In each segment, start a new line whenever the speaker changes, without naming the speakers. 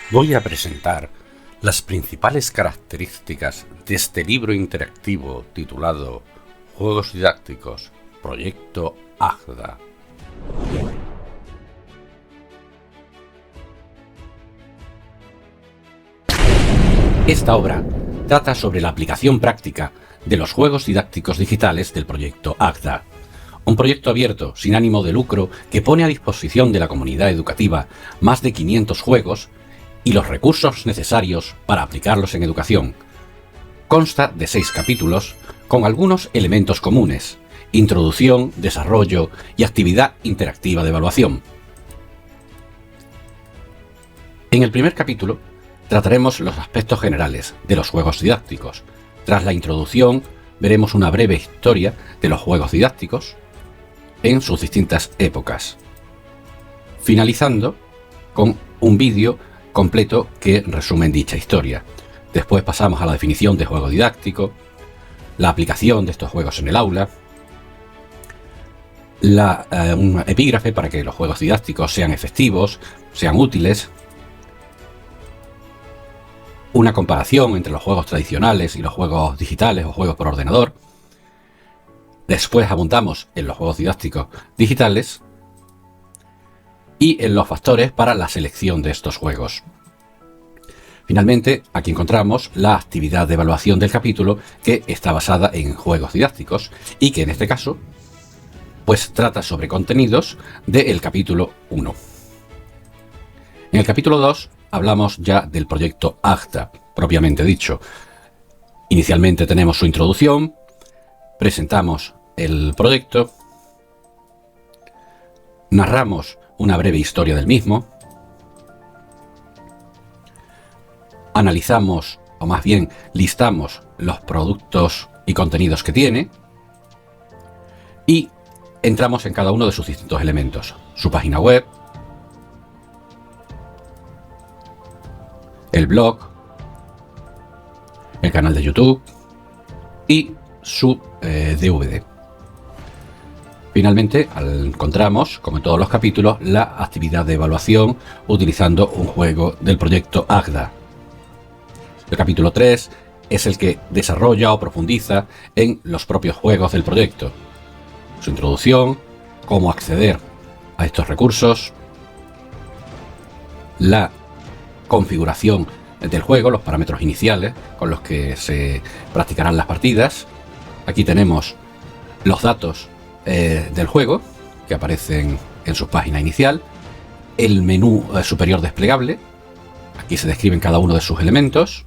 Voy a presentar las principales características de este libro interactivo titulado Juegos didácticos, Proyecto AGDA. Esta obra trata sobre la aplicación práctica de los juegos didácticos digitales del proyecto AGDA, un proyecto abierto sin ánimo de lucro que pone a disposición de la comunidad educativa más de 500 juegos y los recursos necesarios para aplicarlos en educación. Consta de 6 capítulos con algunos elementos comunes: introducción, desarrollo y actividad interactiva de evaluación. En el primer capítulo trataremos los aspectos generales de los juegos didácticos. Tras la introducción veremos una breve historia de los juegos didácticos en sus distintas épocas, finalizando con un vídeo completo que resume dicha historia. Después pasamos a la definición de juego didáctico, la aplicación de estos juegos en el aula, un epígrafe para que los juegos didácticos sean efectivos, sean útiles, una comparación entre los juegos tradicionales y los juegos digitales o juegos por ordenador. Después abundamos en los juegos didácticos digitales y en los factores para la selección de estos juegos. Finalmente, aquí encontramos la actividad de evaluación del capítulo, que está basada en juegos didácticos y que en este caso pues trata sobre contenidos del capítulo 1. En el capítulo 2 hablamos ya del proyecto AGDA, propiamente dicho. Inicialmente tenemos su introducción, presentamos el proyecto, narramos una breve historia del mismo, analizamos, o más bien listamos los productos y contenidos que tiene y entramos en cada uno de sus distintos elementos: su página web, el blog, el canal de YouTube y su DVD. Finalmente encontramos, como en todos los capítulos, la actividad de evaluación utilizando un juego del proyecto AGDA. El capítulo 3 es el que desarrolla o profundiza en los propios juegos del proyecto: su introducción, cómo acceder a estos recursos, la configuración del juego, los parámetros iniciales con los que se practicarán las partidas. Aquí tenemos los datos del juego que aparecen en su página inicial, el menú superior desplegable, aquí se describen cada uno de sus elementos,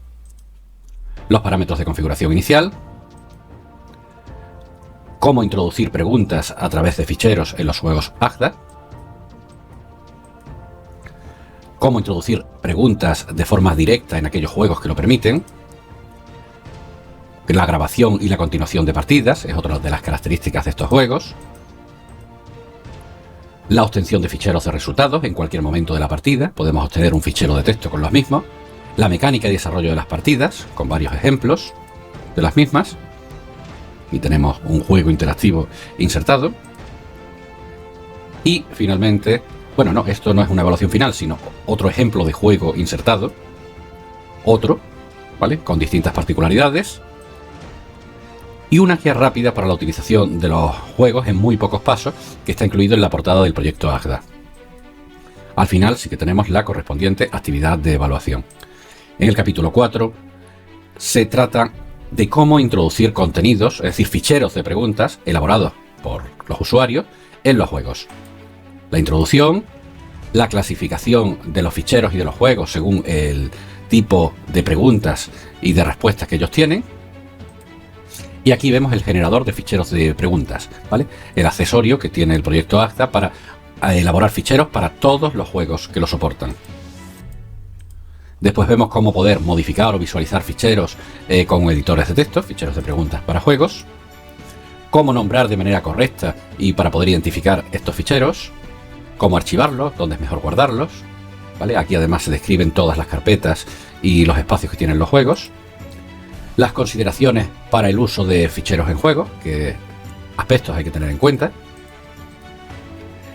los parámetros de configuración inicial, cómo introducir preguntas a través de ficheros en los juegos AGDA, cómo introducir preguntas de forma directa en aquellos juegos que lo permiten. La grabación y la continuación de partidas es otra de las características de estos juegos. La obtención de ficheros de resultados en cualquier momento de la partida, podemos obtener un fichero de texto con los mismos. La mecánica y desarrollo de las partidas, con varios ejemplos de las mismas. Y tenemos un juego interactivo insertado. Y finalmente, bueno, no, esto no es una evaluación final, sino otro ejemplo de juego insertado. Otro, ¿vale?, con distintas particularidades. Y una guía rápida para la utilización de los juegos en muy pocos pasos, que está incluido en la portada del proyecto AGDA. Al final sí que tenemos la correspondiente actividad de evaluación. En el capítulo 4 se trata de cómo introducir contenidos, es decir, ficheros de preguntas elaborados por los usuarios en los juegos. La introducción, la clasificación de los ficheros y de los juegos según el tipo de preguntas y de respuestas que ellos tienen. Y aquí vemos el generador de ficheros de preguntas, ¿vale?, el accesorio que tiene el proyecto AGDA para elaborar ficheros para todos los juegos que lo soportan. Después vemos cómo poder modificar o visualizar ficheros con editores de texto, ficheros de preguntas para juegos, cómo nombrar de manera correcta y para poder identificar estos ficheros, cómo archivarlos, dónde es mejor guardarlos, ¿vale? Aquí además se describen todas las carpetas y los espacios que tienen los juegos, las consideraciones para el uso de ficheros en juego, qué aspectos hay que tener en cuenta,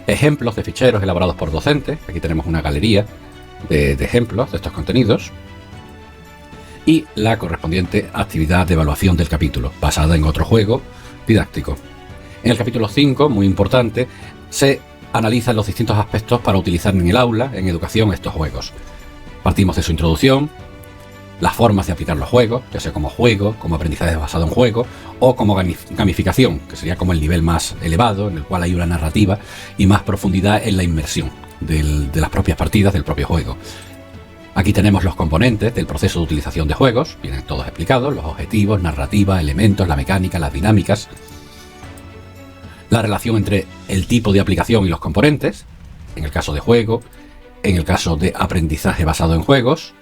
ejemplos de ficheros elaborados por docentes, aquí tenemos una galería de ejemplos de estos contenidos y la correspondiente actividad de evaluación del capítulo, basada en otro juego didáctico. En el capítulo 5, muy importante, se analizan los distintos aspectos para utilizar en el aula, en educación, estos juegos. Partimos de su introducción, las formas de aplicar los juegos, ya sea como juego, como aprendizaje basado en juego, o como gamificación, que sería como el nivel más elevado, en el cual hay una narrativa y más profundidad en la inmersión de las propias partidas del propio juego. Aquí tenemos los componentes del proceso de utilización de juegos, vienen todos explicados, los objetivos, narrativa, elementos, la mecánica, las dinámicas, la relación entre el tipo de aplicación y los componentes, en el caso de juego, en el caso de aprendizaje basado en juegos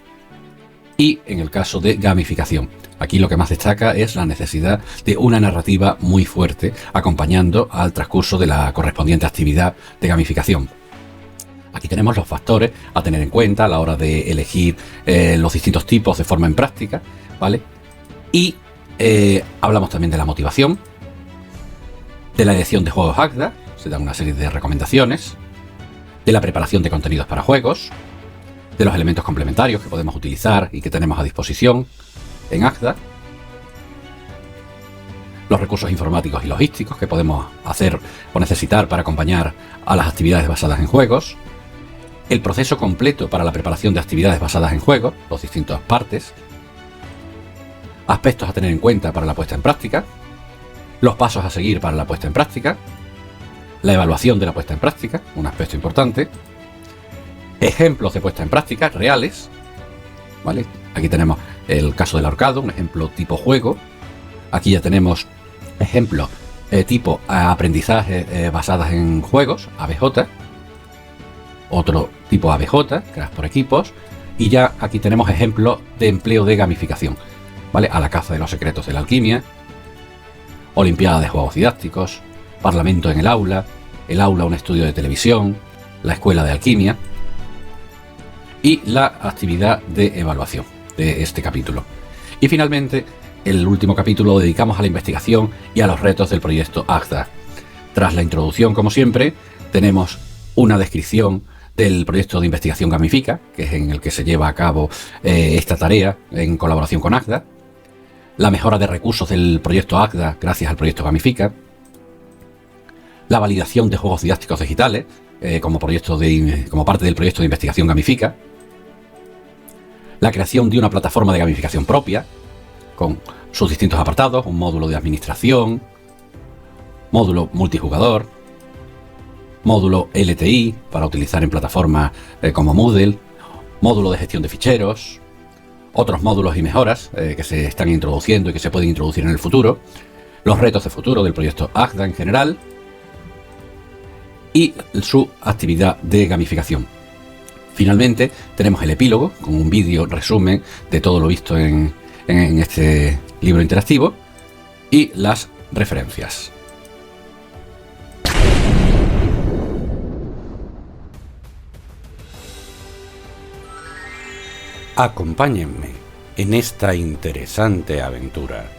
y en el caso de gamificación. Aquí lo que más destaca es la necesidad de una narrativa muy fuerte acompañando al transcurso de la correspondiente actividad de gamificación. Aquí tenemos los factores a tener en cuenta a la hora de elegir los distintos tipos de forma en práctica, ¿vale? Y hablamos también de la motivación, de la elección de juegos ACDA, se dan una serie de recomendaciones, de la preparación de contenidos para juegos, de los elementos complementarios que podemos utilizar y que tenemos a disposición en ACDA, los recursos informáticos y logísticos que podemos hacer o necesitar para acompañar a las actividades basadas en juegos, el proceso completo para la preparación de actividades basadas en juegos, las distintas partes, aspectos a tener en cuenta para la puesta en práctica, los pasos a seguir para la puesta en práctica, la evaluación de la puesta en práctica, un aspecto importante, ejemplos de puesta en práctica reales, ¿vale? Aquí tenemos el caso del ahorcado, un ejemplo tipo juego. Aquí ya tenemos ejemplos tipo aprendizaje basadas en juegos, ABJ, otro tipo ABJ, creadas por equipos, y ya aquí tenemos ejemplos de empleo de gamificación, ¿vale? A la caza de los secretos de la alquimia, Olimpiada de juegos didácticos, Parlamento en el aula un estudio de televisión, la escuela de alquimia y la actividad de evaluación de este capítulo. Y finalmente, el último capítulo lo dedicamos a la investigación y a los retos del proyecto ACDA. Tras la introducción, como siempre, tenemos una descripción del proyecto de investigación Gamifica, que es en el que se lleva a cabo esta tarea en colaboración con ACDA, la mejora de recursos del proyecto ACDA gracias al proyecto Gamifica, la validación de juegos didácticos digitales como parte del proyecto de investigación Gamifica, la creación de una plataforma de gamificación propia con sus distintos apartados, un módulo de administración, módulo multijugador, módulo LTI para utilizar en plataformas como Moodle, módulo de gestión de ficheros, otros módulos y mejoras que se están introduciendo y que se pueden introducir en el futuro, los retos de futuro del proyecto ACDA en general y su actividad de gamificación. Finalmente tenemos el epílogo con un vídeo resumen de todo lo visto en este libro interactivo y las referencias. Acompáñenme en esta interesante aventura.